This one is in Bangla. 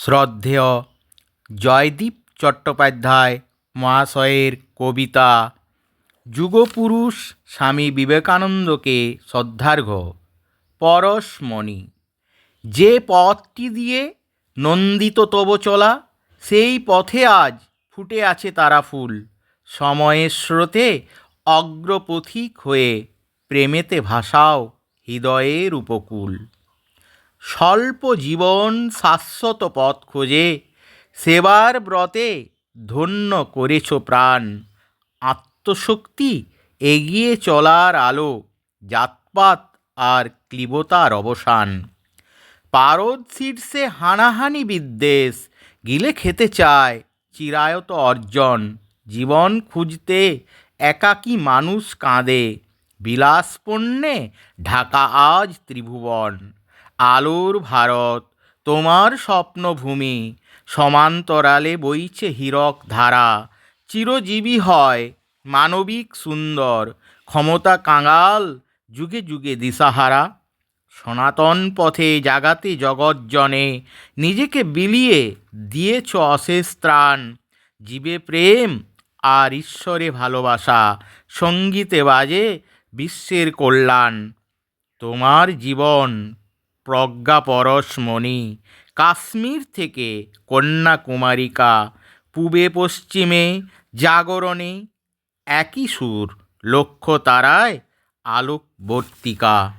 শ্রদ্ধেয় জয়দীপ চট্টোপাধ্যায় মহাশয়ের কবিতা যুগপুরুষ স্বামী বিবেকানন্দকে শ্রদ্ধার্ঘ্য। পরশমণি। যে পথটি দিয়ে নন্দিত তব চলা, সেই পথে আজ ফুটে আছে তারা ফুল। সময়ের স্রোতে অগ্রপথিক হয়ে প্রেমেতে ভাসাও হৃদয়ের উপকূল। স্বল্প জীবন শাশ্বত পথ খোঁজে, সেবার ব্রতে ধন্য করেছ প্রাণ। আত্মশক্তি এগিয়ে চলার আলো, জাতপাত আর ক্লীবতার অবসান। পারদ শীর্ষে হানাহানি বিদ্বেষ, গিলে খেতে চায় চিরায়ত অর্জন। জীবন খুঁজতে একাকী মানুষ কাঁদে, বিলাসপণ্যে ঢাকা আজ ত্রিভুবন। আলোর ভারত তোমার স্বপ্নভূমি, সমান্তরালে বইছে হীরক ধারা। চিরজীবী হয় মানবিক সুন্দর, ক্ষমতা কাঙাল যুগে যুগে দিশাহারা। সনাতন পথে জাগাতে জগৎজনে, নিজেকে বিলিয়ে দিয়েছ অশেষ ত্রাণ। জীবে প্রেম আর ঈশ্বরে ভালোবাসা, সঙ্গীতে বাজে বিশ্বের কল্যাণ। তোমার জীবন প্রজ্ঞা পরশমণি, কাশ্মীর থেকে কন্যাকুমারিকা। পূবে পশ্চিমে জাগরণে একই সুর, লক্ষ্য তারায় আলোকবর্তিকা।